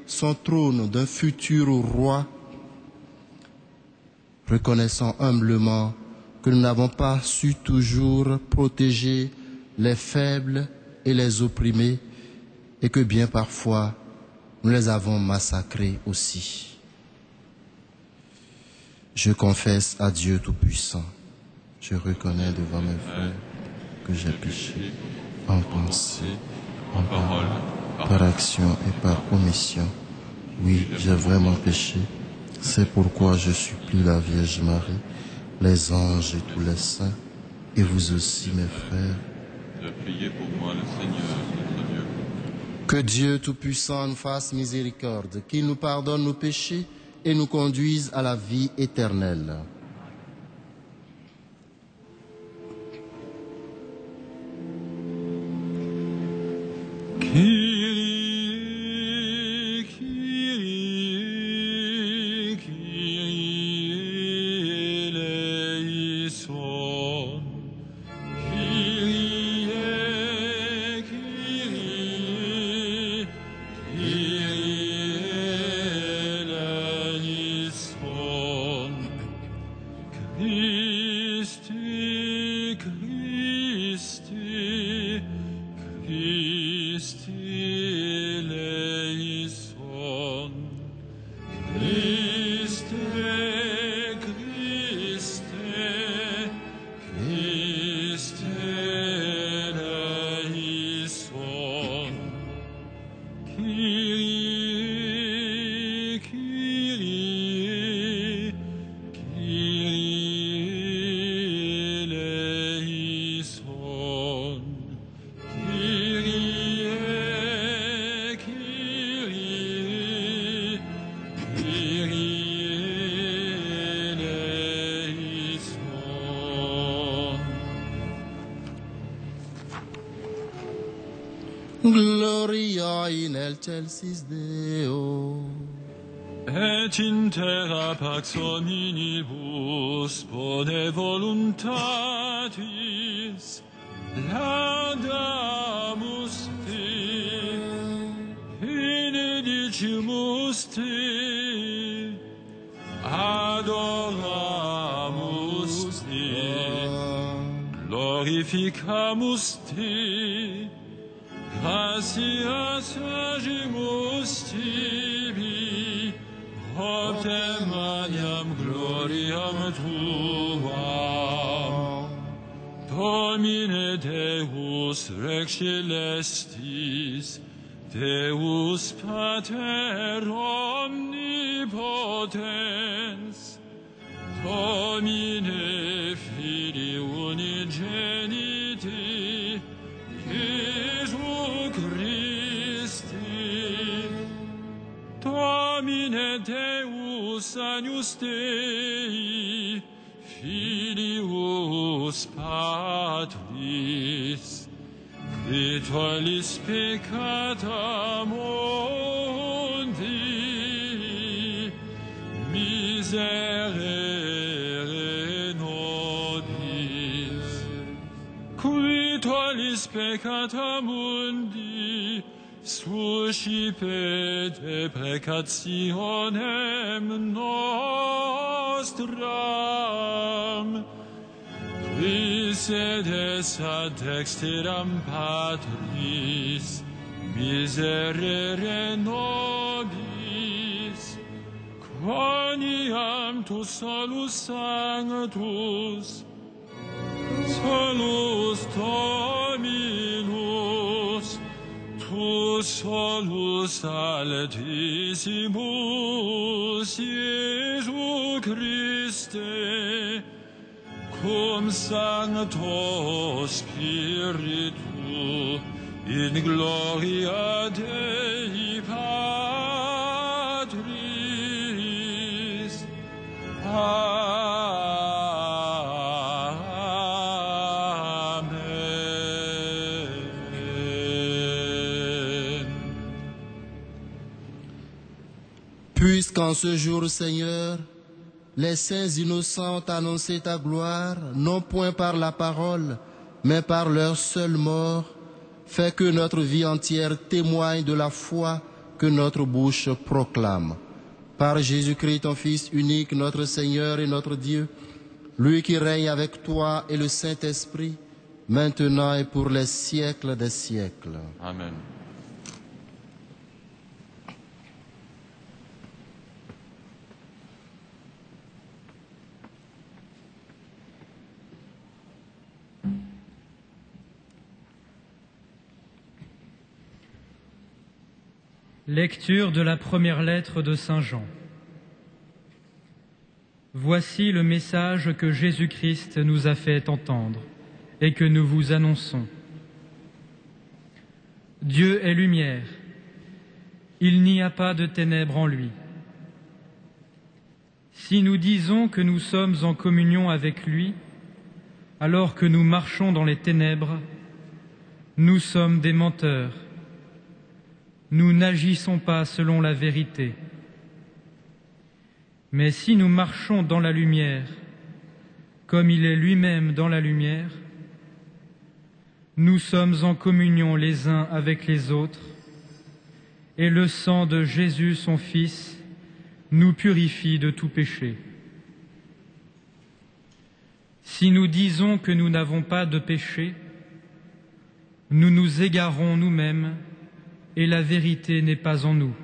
son trône d'un futur roi, reconnaissant humblement que nous n'avons pas su toujours protéger les faibles et les opprimés et que bien parfois nous les avons massacrés aussi. Je confesse à Dieu Tout-Puissant, je reconnais devant mes frères que j'ai péché en pensée, en parole, par action et par omission. Oui, j'ai vraiment péché. C'est pourquoi je supplie la Vierge Marie, les anges et tous les saints, et vous aussi, mes frères, de prier pour moi le Seigneur, notre Dieu. que Dieu Tout-Puissant nous fasse miséricorde, qu'il nous pardonne nos péchés et nous conduise à la vie éternelle. Gloria in excelsis Deo. Et in terra pax hominibus bone voluntatis laudamus te, benedicimus te, adoramus te, glorificamus te, gratias agimus tibi, optem maniam gloriam tuam. Domine Deus Rex Celestis, Deus Pater omnipotens, Domine Filii unigeniti, Jesu Christi, Domine Deus Agnus Dei, Filius Patris, qui tollis peccata mundi, miserere nobis, qui tollis peccata mundi, suscipet depreccationem nostram, qui sedes ad dexteram Patris, miserere nobis, quoniam tu solus sanctus, solus Dominus, tu solus altissimus Iesu Christe, cum Sancto Spiritu, in gloria Dei Patris. Puisqu'en ce jour, Seigneur, les saints innocents ont annoncé ta gloire, non point par la parole, mais par leur seule mort, fais que notre vie entière témoigne de la foi que notre bouche proclame. Par Jésus-Christ, ton Fils unique, notre Seigneur et notre Dieu, lui qui règne avec toi et le Saint-Esprit, maintenant et pour les siècles des siècles. Amen. Lecture de la première lettre de Saint Jean. Voici le message que Jésus-Christ nous a fait entendre et que nous vous annonçons. Dieu est lumière. Il n'y a pas de ténèbres en lui. Si nous disons que nous sommes en communion avec lui, alors que nous marchons dans les ténèbres, nous sommes des menteurs. Nous n'agissons pas selon la vérité. Mais si nous marchons dans la lumière, comme il est lui-même dans la lumière, nous sommes en communion les uns avec les autres, et le sang de Jésus, son Fils, nous purifie de tout péché. Si nous disons que nous n'avons pas de péché, nous nous égarons nous-mêmes, et la vérité n'est pas en nous.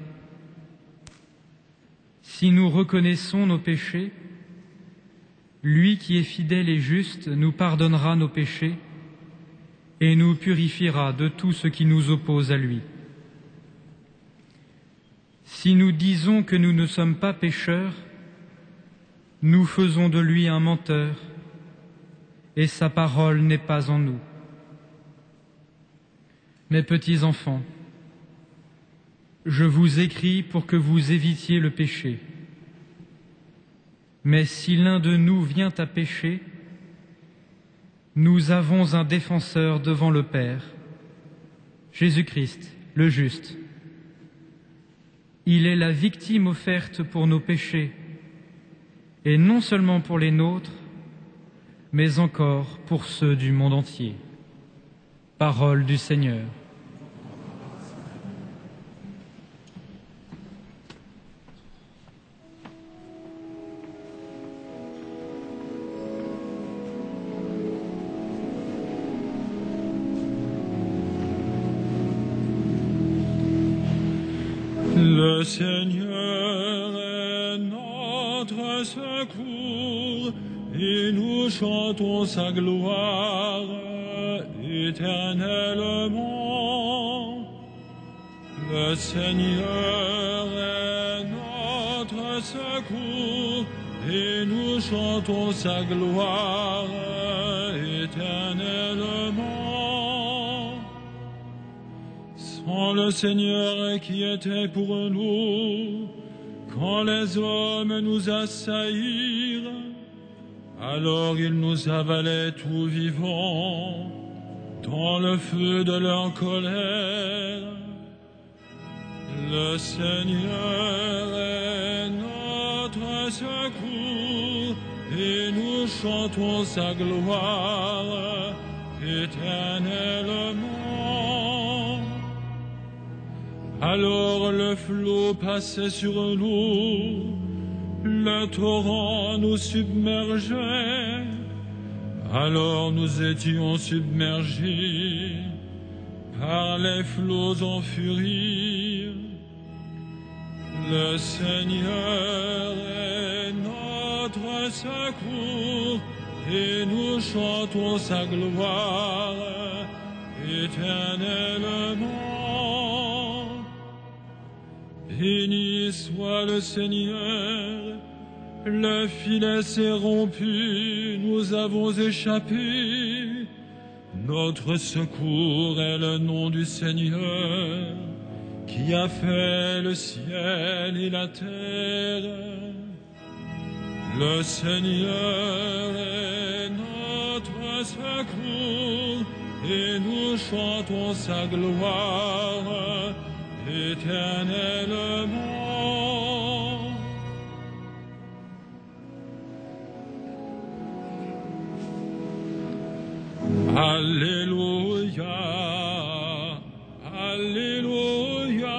Si nous reconnaissons nos péchés, lui qui est fidèle et juste nous pardonnera nos péchés et nous purifiera de tout ce qui nous oppose à lui. Si nous disons que nous ne sommes pas pécheurs, nous faisons de lui un menteur et sa parole n'est pas en nous. Mes petits enfants, je vous écris pour que vous évitiez le péché. Mais si l'un de nous vient à pécher, nous avons un défenseur devant le Père, Jésus-Christ, le juste. Il est la victime offerte pour nos péchés, et non seulement pour les nôtres, mais encore pour ceux du monde entier. Parole du Seigneur. Le Seigneur est notre secours et nous chantons sa gloire éternellement. Le Seigneur est notre secours et nous chantons sa gloire éternellement. Sans le Seigneur qui était pour nous, quand les hommes nous assaillirent, alors ils nous avalaient tout vivants dans le feu de leur colère. Le Seigneur est notre secours et nous chantons sa gloire éternellement. Alors le flot passait sur nous, le torrent nous submergeait, alors nous étions submergés par les flots en furie. Le Seigneur est notre secours et nous chantons sa gloire éternellement. Béni soit le Seigneur, le filet s'est rompu, nous avons échappé. Notre secours est le nom du Seigneur, qui a fait le ciel et la terre. Le Seigneur est notre secours, et nous chantons sa gloire éternellement. Alléluia, Alléluia,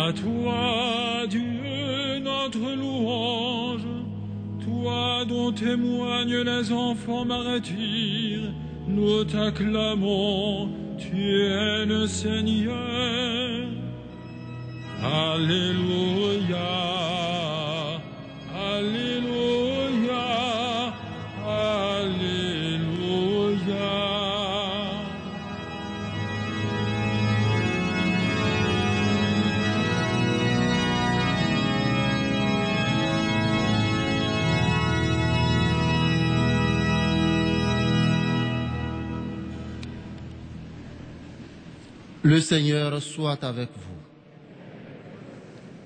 À toi, Dieu, notre louange, toi dont témoignent les enfants martyrs, nous t'acclamons, tu es le Seigneur. Alléluia, Alléluia, Alléluia. Le Seigneur soit avec vous.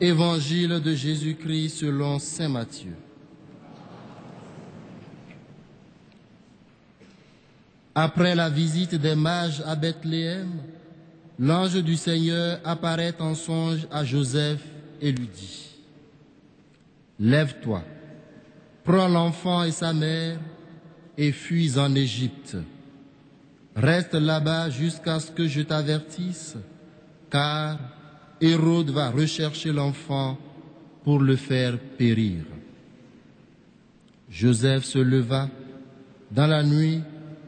Évangile de Jésus-Christ selon saint Matthieu. Après la visite des mages à Bethléem, l'ange du Seigneur apparaît en songe à Joseph et lui dit : Lève-toi, prends l'enfant et sa mère et fuis en Égypte. Reste là-bas jusqu'à ce que je t'avertisse, car Hérode va rechercher l'enfant pour le faire périr. Joseph se leva. Dans la nuit,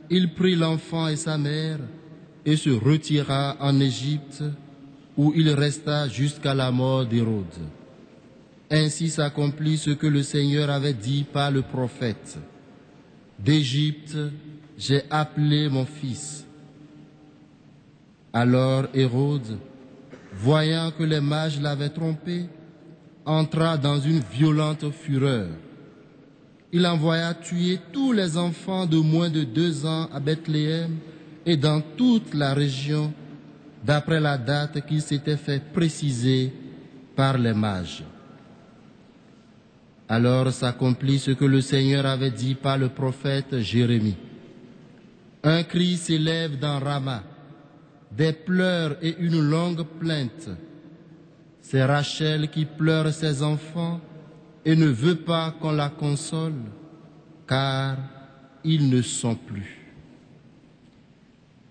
il prit l'enfant et sa mère et se retira en Égypte, où il resta jusqu'à la mort d'Hérode. Ainsi s'accomplit ce que le Seigneur avait dit par le prophète : d'Égypte, j'ai appelé mon fils. Alors Hérode, voyant que les mages l'avaient trompé, entra dans une violente fureur. Il envoya tuer tous les enfants de moins de 2 ans à Bethléem et dans toute la région, d'après la date qu'il s'était fait préciser par les mages. Alors s'accomplit ce que le Seigneur avait dit par le prophète Jérémie. Un cri s'élève dans Rama, des pleurs et une longue plainte. C'est Rachel qui pleure ses enfants et ne veut pas qu'on la console, car ils ne sont plus.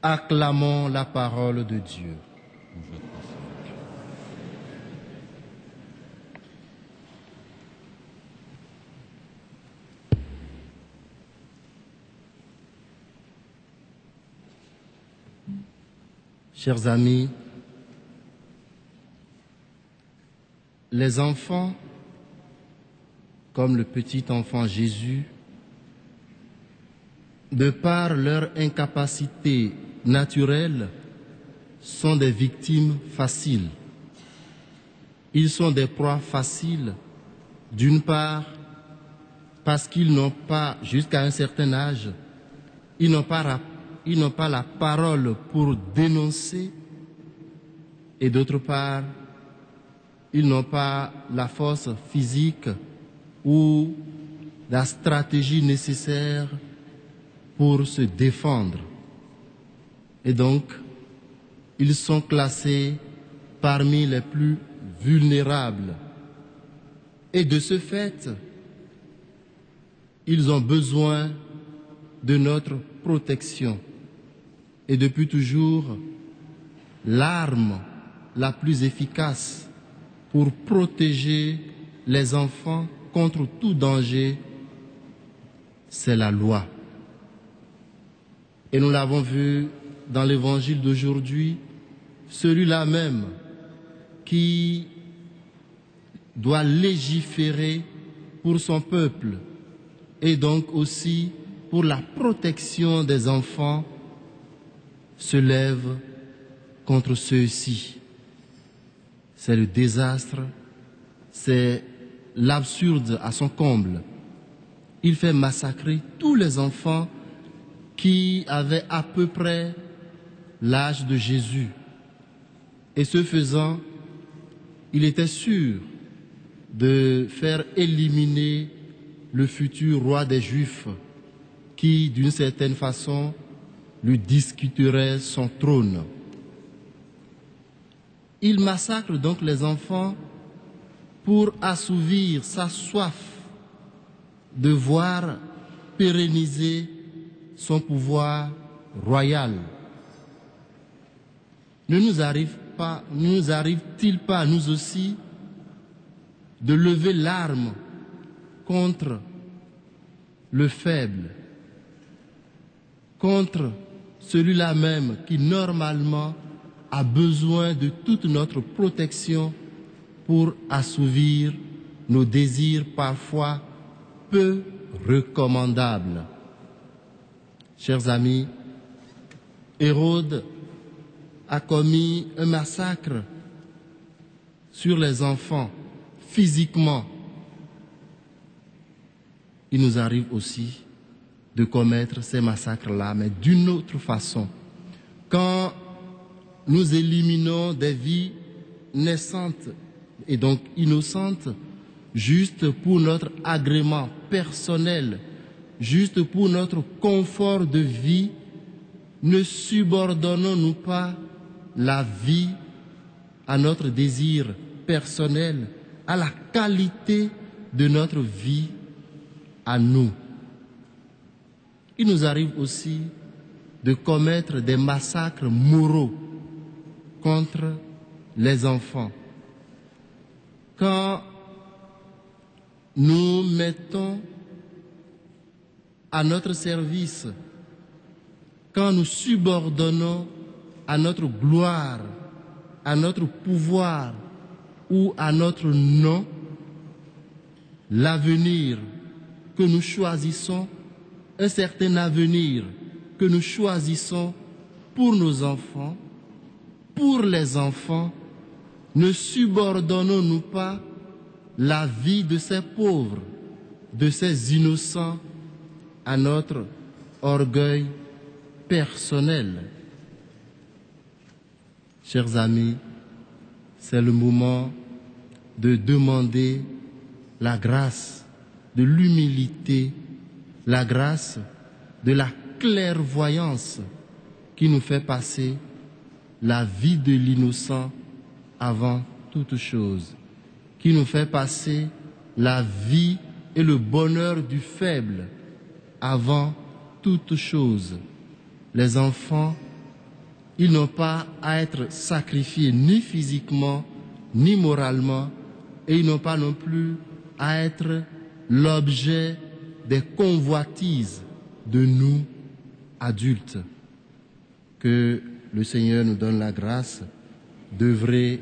Acclamons la parole de Dieu. Chers amis, les enfants, comme le petit enfant Jésus, de par leur incapacité naturelle, sont des victimes faciles. Ils sont des proies faciles, d'une part, parce qu'ils n'ont pas, jusqu'à un certain âge, ils n'ont pas la parole pour dénoncer, et d'autre part, ils n'ont pas la force physique ou la stratégie nécessaire pour se défendre. Et donc, ils sont classés parmi les plus vulnérables. Et de ce fait, ils ont besoin de notre protection. Et depuis toujours, l'arme la plus efficace pour protéger les enfants contre tout danger, c'est la loi. Et nous l'avons vu dans l'évangile d'aujourd'hui, celui-là même qui doit légiférer pour son peuple et donc aussi pour la protection des enfants, se lève contre ceux-ci. C'est le désastre, c'est l'absurde à son comble. Il fait massacrer tous les enfants qui avaient à peu près l'âge de Jésus. Et ce faisant, il était sûr de faire éliminer le futur roi des Juifs qui, d'une certaine façon, lui discuterait son trône. Il massacre donc les enfants pour assouvir sa soif de voir pérenniser son pouvoir royal. Ne nous arrive nous arrive-t-il pas, nous aussi, de lever l'arme contre le faible, contre celui-là même qui normalement a besoin de toute notre protection pour assouvir nos désirs parfois peu recommandables. Chers amis, Hérode a commis un massacre sur les enfants physiquement. Il nous arrive aussi de commettre ces massacres-là, mais d'une autre façon. Quand nous éliminons des vies naissantes et donc innocentes, juste pour notre agrément personnel, juste pour notre confort de vie, ne subordonnons-nous pas la vie à notre désir personnel, à la qualité de notre vie à nous. Il nous arrive aussi de commettre des massacres moraux contre les enfants. Quand nous mettons à notre service, quand nous subordonnons à notre gloire, à notre pouvoir ou à notre nom, l'avenir que nous choisissons, un certain avenir que nous choisissons pour nos enfants, pour les enfants, ne subordonnons-nous pas la vie de ces pauvres, de ces innocents à notre orgueil personnel? Chers amis, c'est le moment de demander la grâce de l'humilité, la grâce de la clairvoyance qui nous fait passer la vie de l'innocent avant toute chose, qui nous fait passer la vie et le bonheur du faible avant toute chose. Les enfants, ils n'ont pas à être sacrifiés ni physiquement, ni moralement, et ils n'ont pas non plus à être l'objet des convoitises de nous, adultes. Que le Seigneur nous donne la grâce d'œuvrer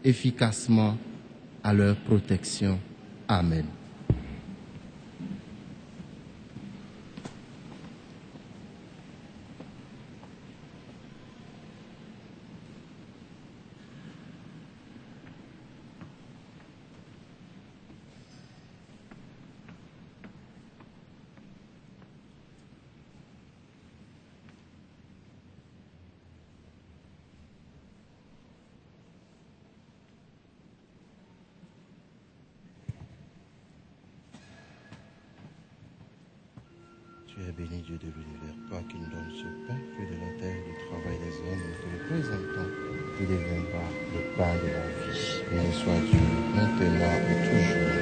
efficacement à leur protection. Amen. Tu es béni, Dieu de l'univers, toi qui nous donnes ce pain, fruit de la terre, du travail des hommes, nous te le présentons, qui deviendra le pain de la vie. Béni soit Dieu, maintenant et toujours.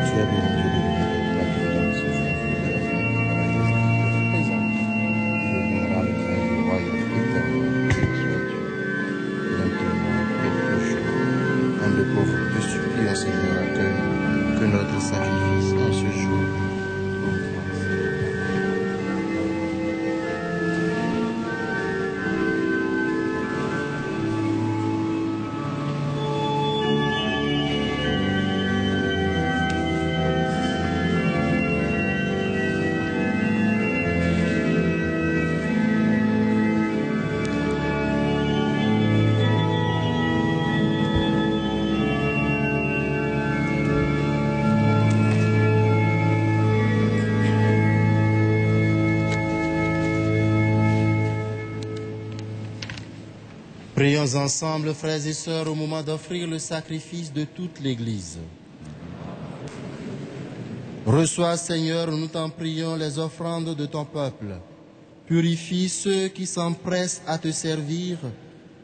Tu es béni, Dieu de l'univers, toi qui nous donnes ce pain, fruit de la terre, du travail des hommes, nous te le présentons, qui deviendra le pain du royaume éternel. Béni soit Dieu, maintenant et toujours. Humble pauvre, te supplions, Seigneur, accueille que notre sacrifice en ce jour trouve grâce. Prions ensemble, frères et sœurs, au moment d'offrir le sacrifice de toute l'Église. Reçois, Seigneur, nous t'en prions, les offrandes de ton peuple. Purifie ceux qui s'empressent à te servir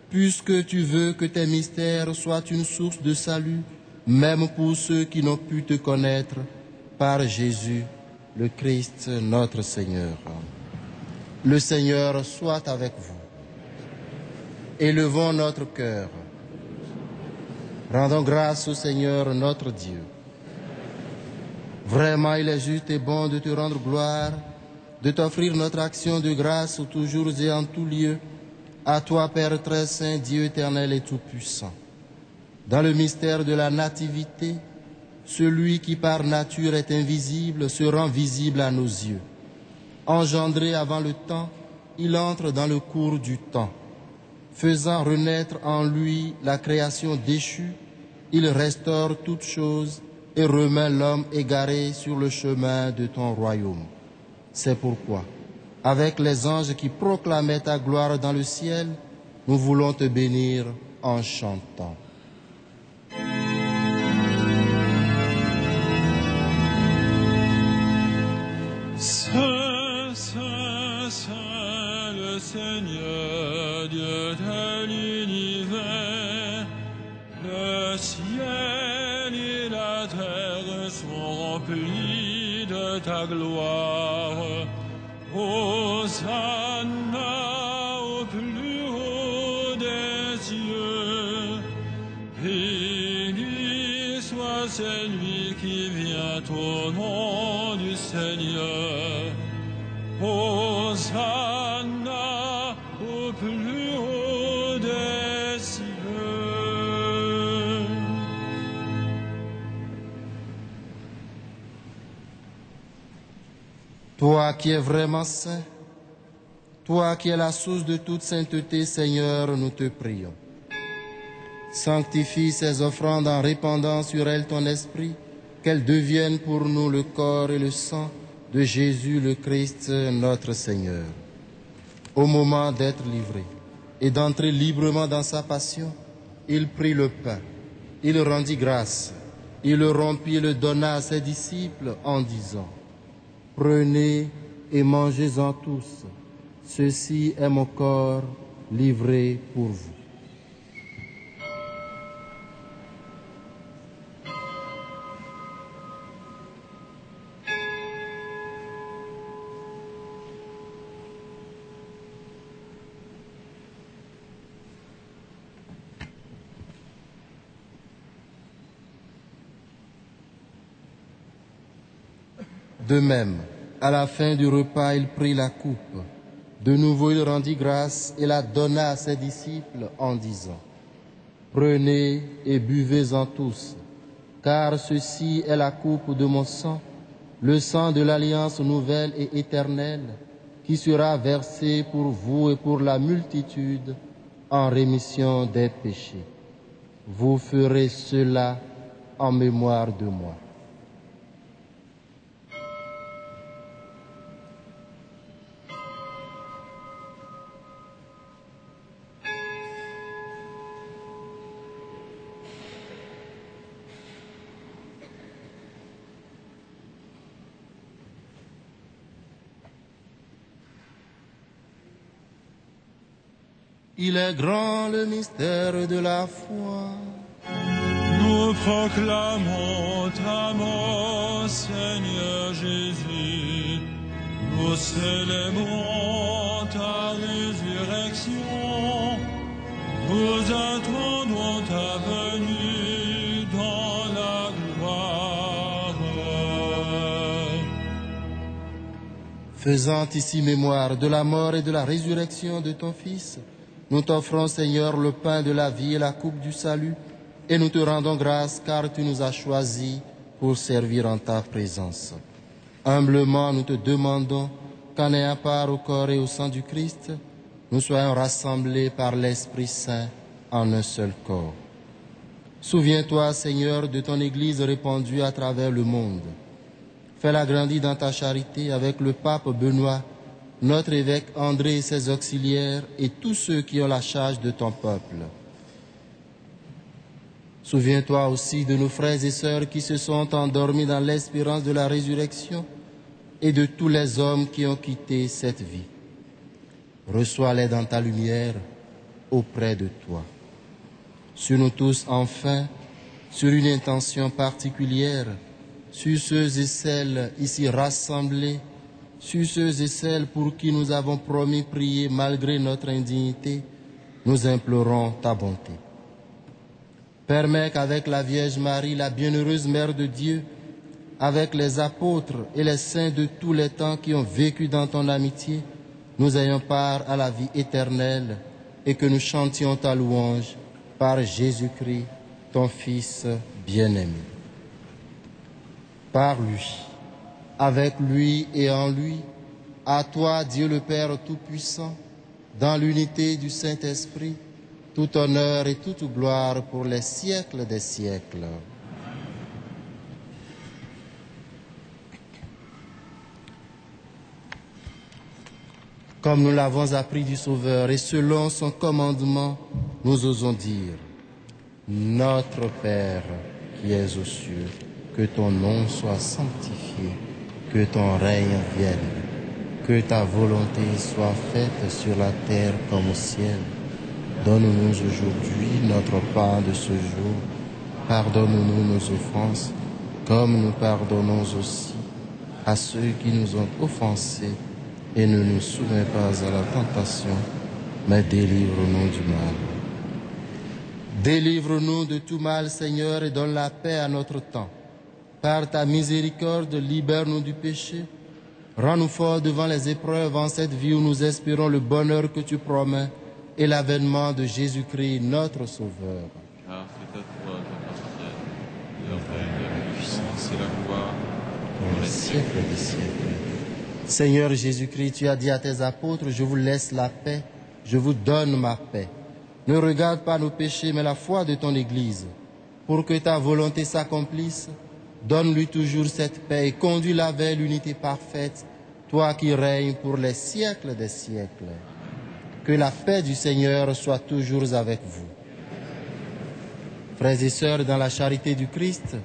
puisque tu veux que tes mystères soient une source de salut, même pour ceux qui n'ont pu te connaître, par Jésus, le Christ, notre Seigneur. Le Seigneur soit avec vous. Élevons notre cœur. Rendons grâce au Seigneur notre Dieu. Vraiment, il est juste et bon de te rendre gloire, de t'offrir notre action de grâce toujours et en tout lieu, à toi, Père très saint, Dieu éternel et tout-puissant. Dans le mystère de la nativité, celui qui par nature est invisible se rend visible à nos yeux. Engendré avant le temps, il entre dans le cours du temps. Faisant renaître en lui la création déchue, il restaure toutes choses et remet l'homme égaré sur le chemin de ton royaume. C'est pourquoi, avec les anges qui proclamaient ta gloire dans le ciel, nous voulons te bénir en chantant. Saint, Saint, Saint, le Seigneur, Dieu de l'univers, le ciel et la terre sont remplis de ta gloire. Hosanna au plus haut des cieux. Béni soit celui qui vient au nom du Seigneur. Hosanna au plus haut des cieux. Toi qui es vraiment saint, toi qui es la source de toute sainteté, Seigneur, nous te prions. Sanctifie ces offrandes en répandant sur elles ton esprit, qu'elles deviennent pour nous le corps et le sang de Jésus le Christ, notre Seigneur. Au moment d'être livré et d'entrer librement dans sa passion, il prit le pain, il rendit grâce, il le rompit et le donna à ses disciples en disant: Prenez et mangez-en tous, ceci est mon corps livré pour vous. De même, à la fin du repas, il prit la coupe. De nouveau, il rendit grâce et la donna à ses disciples en disant: Prenez et buvez-en tous, car ceci est la coupe de mon sang, le sang de l'alliance nouvelle et éternelle, qui sera versé pour vous et pour la multitude en rémission des péchés. Vous ferez cela en mémoire de moi. Il est grand le mystère de la foi. Nous proclamons ta mort, Seigneur Jésus. Nous célébrons ta résurrection. Nous attendons ta venue dans la gloire. Faisant ici mémoire de la mort et de la résurrection de ton Fils, nous t'offrons, Seigneur, le pain de la vie et la coupe du salut, et nous te rendons grâce car tu nous as choisis pour servir en ta présence. Humblement, nous te demandons qu'en ayant part au corps et au sang du Christ, nous soyons rassemblés par l'Esprit Saint en un seul corps. Souviens-toi, Seigneur, de ton Église répandue à travers le monde. Fais-la grandir dans ta charité avec le pape Benoît, notre évêque André et ses auxiliaires et tous ceux qui ont la charge de ton peuple. Souviens-toi aussi de nos frères et sœurs qui se sont endormis dans l'espérance de la résurrection et de tous les hommes qui ont quitté cette vie. Reçois-les dans ta lumière auprès de toi. Sur nous tous, enfin, sur une intention particulière, sur ceux et celles ici rassemblés, sur ceux et celles pour qui nous avons promis prier malgré notre indignité, nous implorons ta bonté. Permets qu'avec la Vierge Marie, la bienheureuse Mère de Dieu, avec les apôtres et les saints de tous les temps qui ont vécu dans ton amitié, nous ayons part à la vie éternelle et que nous chantions ta louange par Jésus-Christ, ton Fils bien-aimé. Par lui, avec lui et en lui, à toi, Dieu le Père Tout-Puissant, dans l'unité du Saint-Esprit, tout honneur et toute gloire pour les siècles des siècles. Comme nous l'avons appris du Sauveur et selon son commandement, nous osons dire: Notre Père qui es aux cieux, que ton nom soit sanctifié, que ton règne vienne, que ta volonté soit faite sur la terre comme au ciel. Donne-nous aujourd'hui notre pain de ce jour. Pardonne-nous nos offenses, comme nous pardonnons aussi à ceux qui nous ont offensés. Et ne nous soumets pas à la tentation, mais délivre-nous du mal. Délivre-nous de tout mal, Seigneur, et donne la paix à notre temps. Par ta miséricorde, libère-nous du péché. Rends-nous forts devant les épreuves en cette vie où nous espérons le bonheur que tu promets et l'avènement de Jésus-Christ, notre Sauveur. Car c'est à toi qu'appartiennent le règne, la puissance et la gloire Pour les siècles des siècles. Seigneur Jésus-Christ, tu as dit à tes apôtres: je vous laisse la paix, je vous donne ma paix. Ne regarde pas nos péchés, mais la foi de ton Église. Pour que ta volonté s'accomplisse, donne-lui toujours cette paix et conduis-la vers l'unité parfaite, toi qui règnes pour les siècles des siècles. Que la paix du Seigneur soit toujours avec vous. Frères et sœurs, dans la charité du Christ,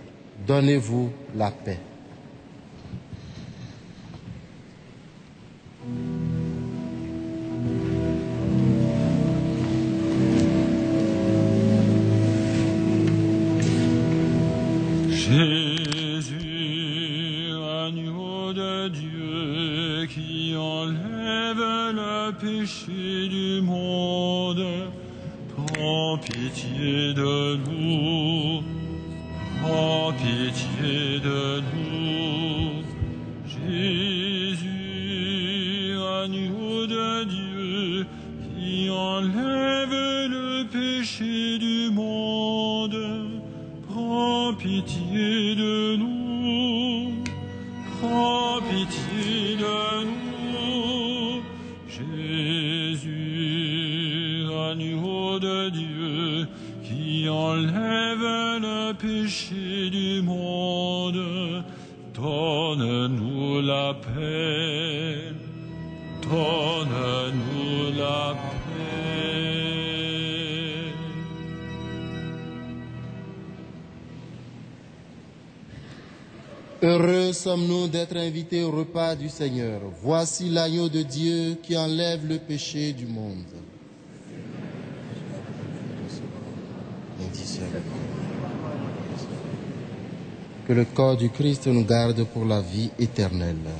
donnez-vous la paix. Jésus, agneau de Dieu qui enlève le péché du monde, prends pitié de nous, prends pitié de nous. Jésus, agneau de Dieu qui enlève le péché du monde, prends pitié de nous, prends pitié de nous. Jésus, agneau de Dieu, qui enlève le péché du monde, donne-nous la paix, donne-nous la paix. Heureux sommes-nous d'être invités au repas du Seigneur. Voici l'agneau de Dieu qui enlève le péché du monde. Que le corps du Christ nous garde pour la vie éternelle.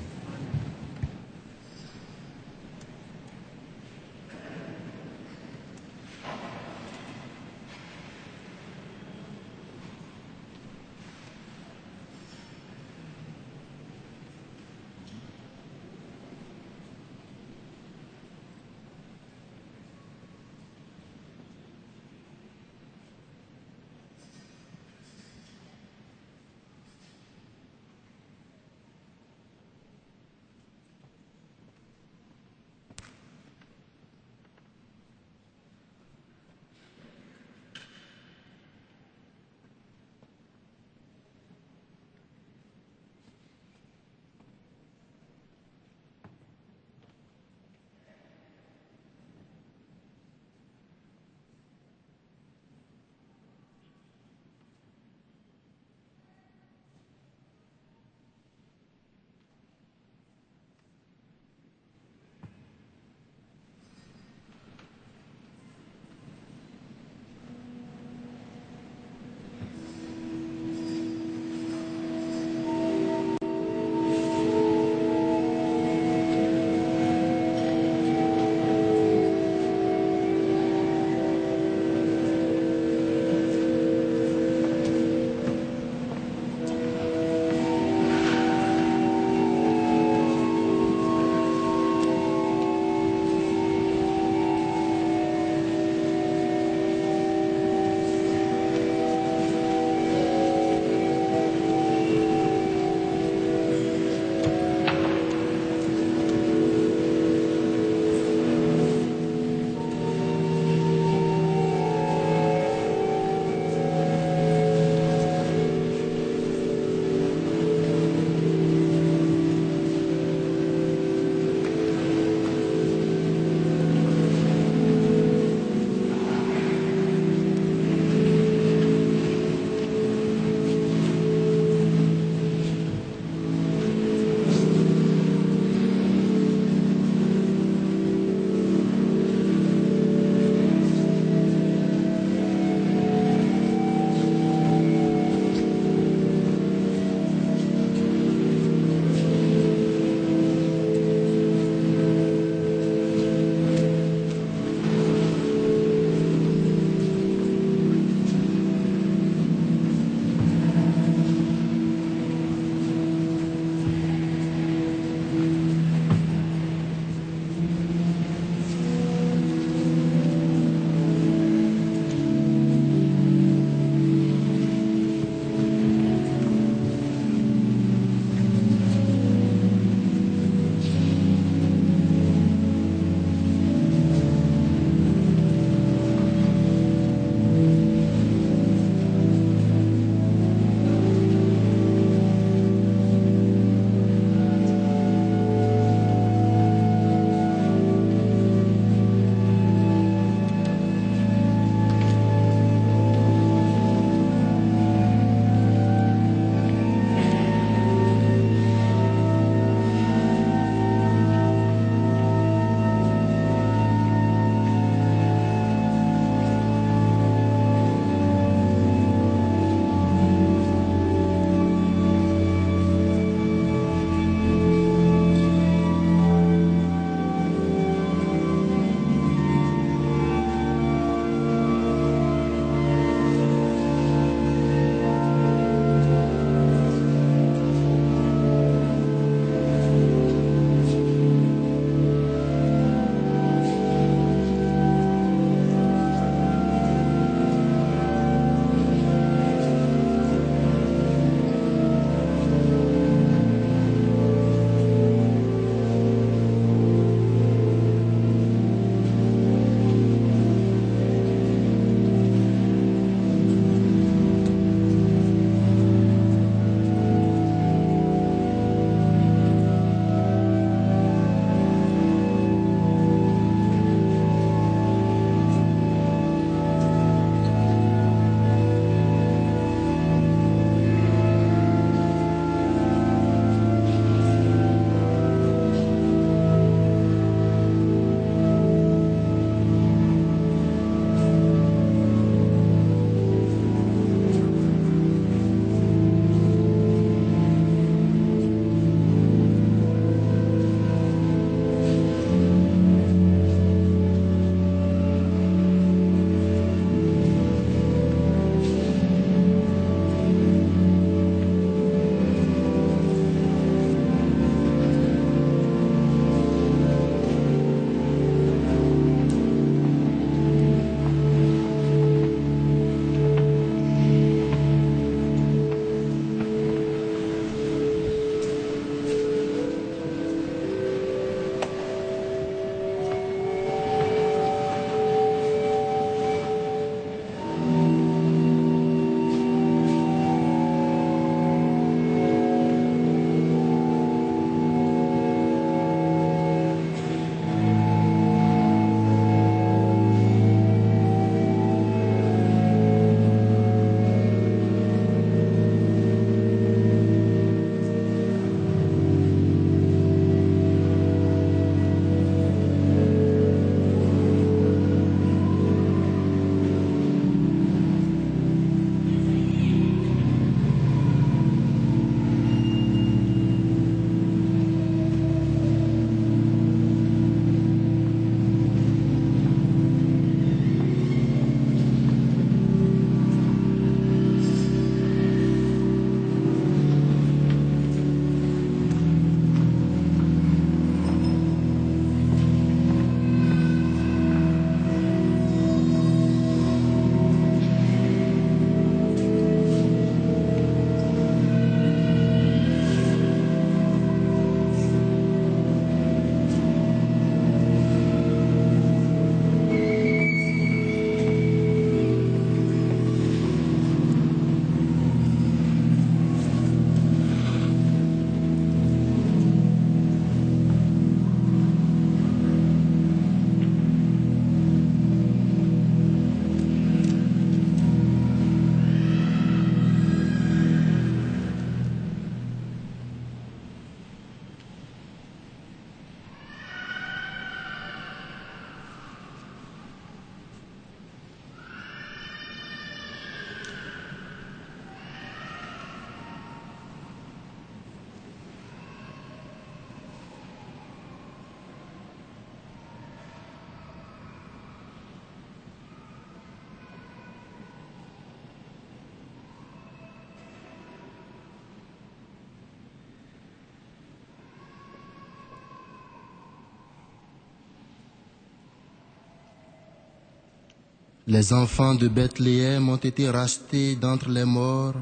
Les enfants de Bethléem ont été rachetés d'entre les morts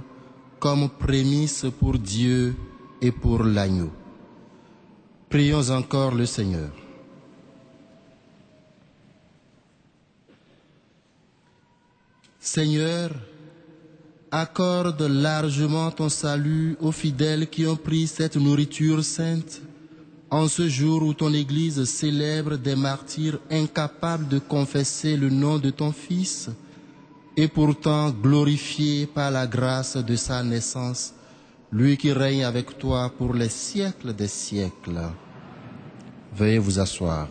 comme prémices pour Dieu et pour l'agneau. Prions encore le Seigneur. Seigneur, accorde largement ton salut aux fidèles qui ont pris cette nourriture sainte en ce jour où ton Église célèbre des martyrs incapables de confesser le nom de ton Fils et pourtant glorifiés par la grâce de sa naissance, lui qui règne avec toi pour les siècles des siècles. Veuillez vous asseoir.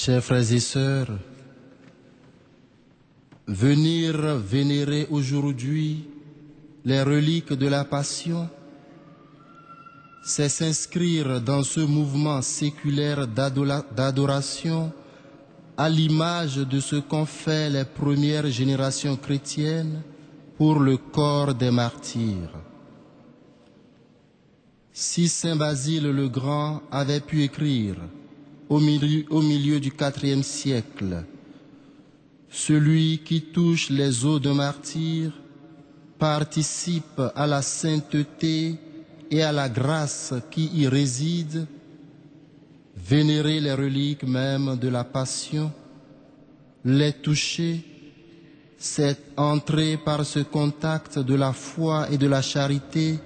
Chers frères et sœurs, venir vénérer aujourd'hui les reliques de la Passion, c'est s'inscrire dans ce mouvement séculaire d'adoration à l'image de ce qu'ont fait les premières générations chrétiennes pour le corps des martyrs. Si Saint Basile le Grand avait pu écrire au milieu du IVe siècle, celui qui touche les os d'un martyr participe à la sainteté et à la grâce qui y réside. Vénérer les reliques même de la Passion, les toucher, c'est entrer par ce contact de la foi et de la charité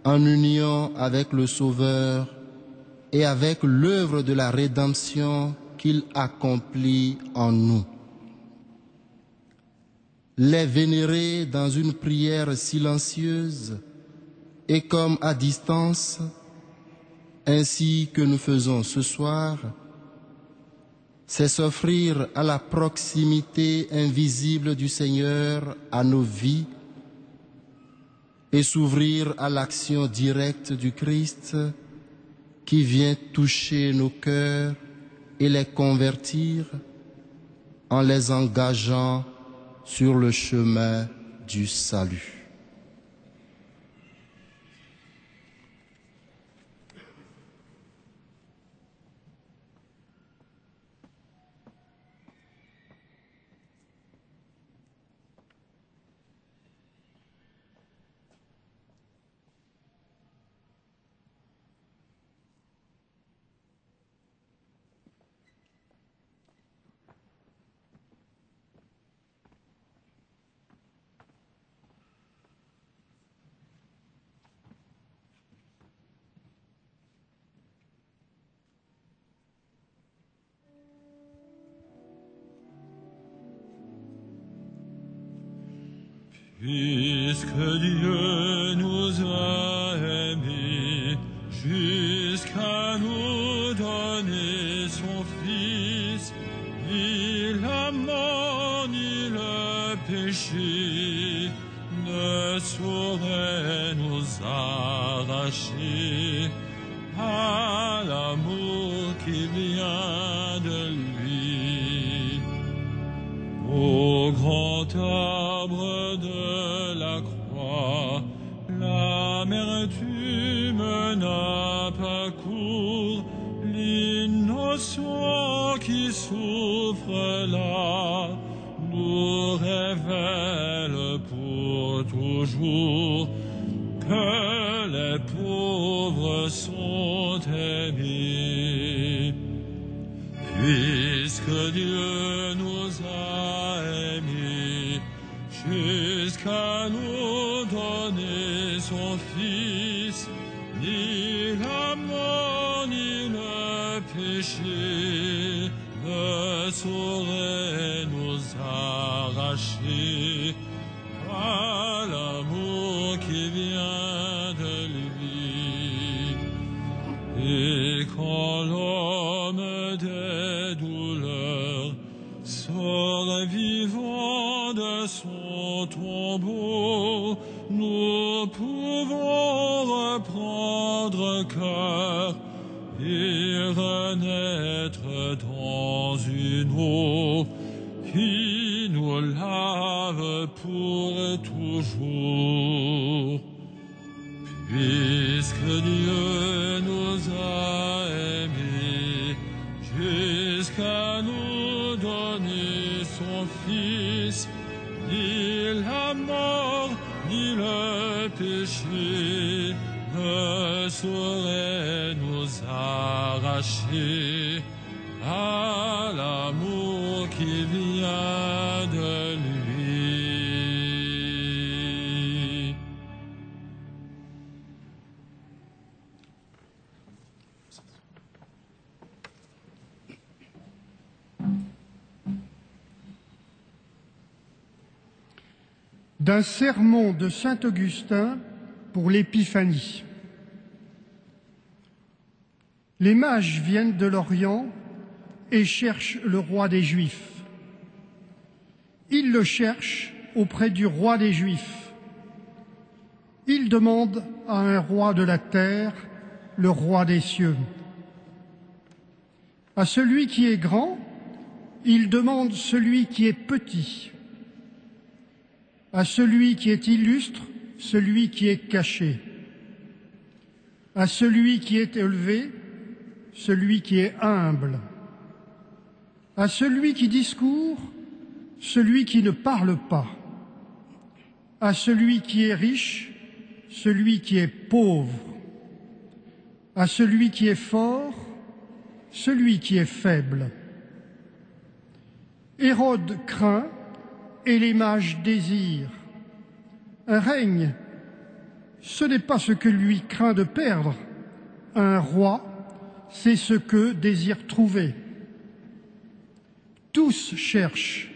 en union avec le Sauveur et avec l'œuvre de la rédemption qu'il accomplit en nous. Les vénérer dans une prière silencieuse et comme à distance, ainsi que nous faisons ce soir, c'est s'offrir à la proximité invisible du Seigneur à nos vies et s'ouvrir à l'action directe du Christ qui vient toucher nos cœurs et les convertir en les engageant sur le chemin du salut. Puisque Dieu nous a aimés jusqu'à nous donner son Fils, ni la mort ni le péché ne sauraient nous arracher à l'amour qui vient de lui. Au grand arbre de la croix, l'amertume n'a pas cours, l'innocent qui souffre là nous révèle pour toujours que les pauvres sont aimés. Puisque Dieu nous a aimés jusqu'à nous donner son Fils, ni la mort ni le péché ne sauraient nous arracher à l'amour qui vient de lui. Et quand l'homme des douleurs sort vivant de son tombeau, nous pouvons reprendre cœur et renaître dans une eau qui nous nous lave pour toujours. Puisque Dieu nous a aimés jusqu'à nous donner son Fils, ni la mort, ni le péché ne saurait nous arracher à l'amour qui vient de lui. D'un sermon de saint Augustin pour l'Épiphanie. Les mages viennent de l'Orient et cherchent le roi des Juifs. Ils le cherchent auprès du roi des Juifs. Ils demandent à un roi de la terre, le roi des cieux. À celui qui est grand, ils demandent celui qui est petit. À celui qui est illustre, celui qui est caché. À celui qui est élevé, celui qui est humble. À celui qui discourt, celui qui ne parle pas. À celui qui est riche, celui qui est pauvre. À celui qui est fort, celui qui est faible. Hérode craint et les mages désirent. Un règne, ce n'est pas ce que lui craint de perdre. Un roi, c'est ce que désire trouver. Tous cherchent.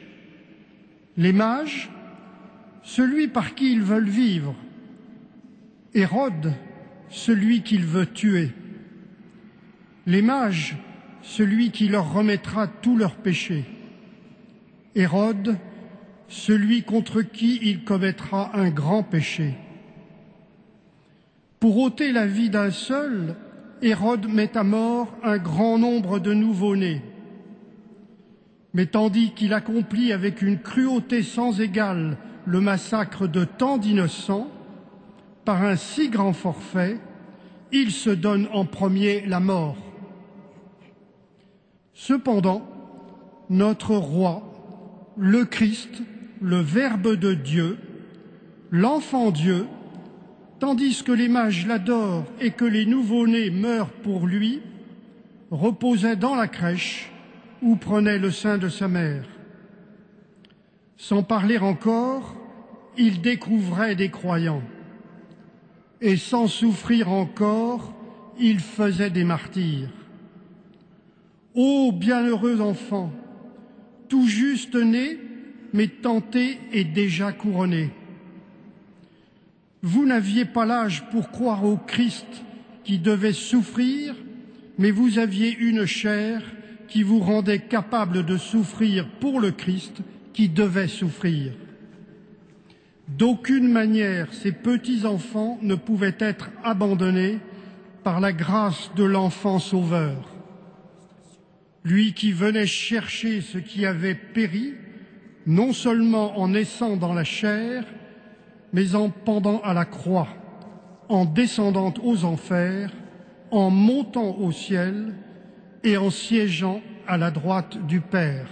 Les mages, celui par qui ils veulent vivre. Hérode, celui qu'il veut tuer. Les mages, celui qui leur remettra tous leurs péchés. Hérode, celui contre qui il commettra un grand péché. Pour ôter la vie d'un seul, Hérode met à mort un grand nombre de nouveau-nés. Mais tandis qu'il accomplit avec une cruauté sans égale le massacre de tant d'innocents, par un si grand forfait, il se donne en premier la mort. Cependant, notre roi, le Christ, le Verbe de Dieu, l'Enfant Dieu, tandis que les mages l'adorent et que les nouveau-nés meurent pour lui, reposait dans la crèche où prenait le sein de sa mère. Sans parler encore, il découvrait des croyants. Et sans souffrir encore, il faisait des martyrs. Ô bienheureux enfant, tout juste né, mais tenté et déjà couronné. Vous n'aviez pas l'âge pour croire au Christ qui devait souffrir, mais vous aviez une chair qui vous rendait capable de souffrir pour le Christ qui devait souffrir. D'aucune manière, ces petits-enfants ne pouvaient être abandonnés par la grâce de l'enfant sauveur. Lui qui venait chercher ce qui avait péri, non seulement en naissant dans la chair, mais en pendant à la croix, en descendant aux enfers, en montant au ciel et en siégeant à la droite du Père.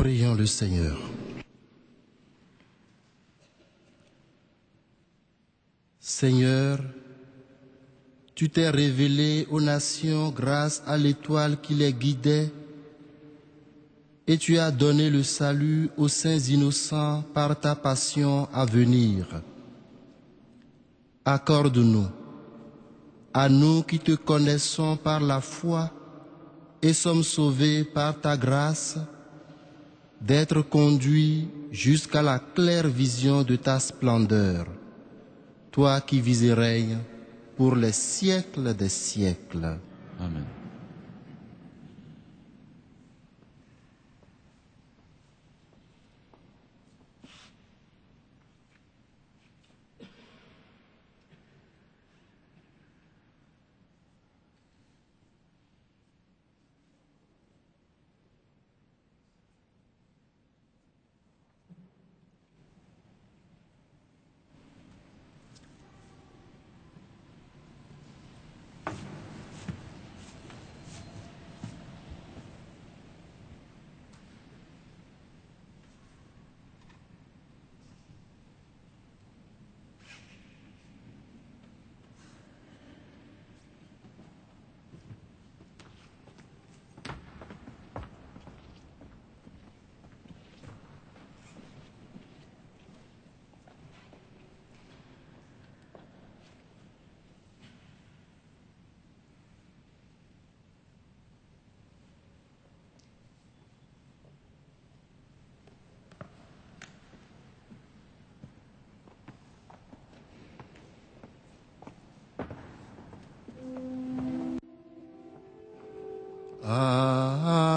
Prions le Seigneur. Seigneur, tu t'es révélé aux nations grâce à l'étoile qui les guidait et tu as donné le salut aux saints innocents par ta passion à venir. Accorde-nous, à nous qui te connaissons par la foi et sommes sauvés par ta grâce, d'être conduits jusqu'à la claire vision de ta splendeur, toi qui vis et règnes pour les siècles des siècles. Amen.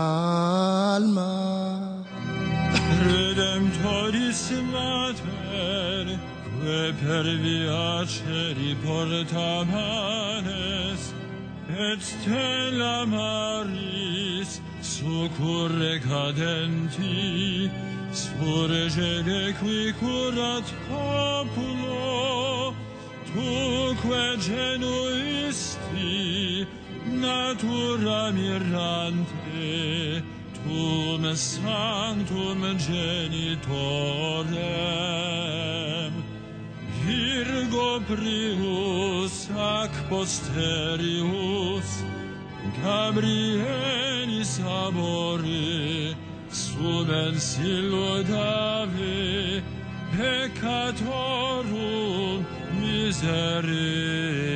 Alma, Redemptoris Mater, que per viaceri portamanes, et stella Maris, succurre cadenti, surgere qui curat populo, tuque genuisti, natura mirante, tum sanctum genitorem, Virgo prius ac posterius, Gabrielis abore, subens illudave, peccatorum miserere.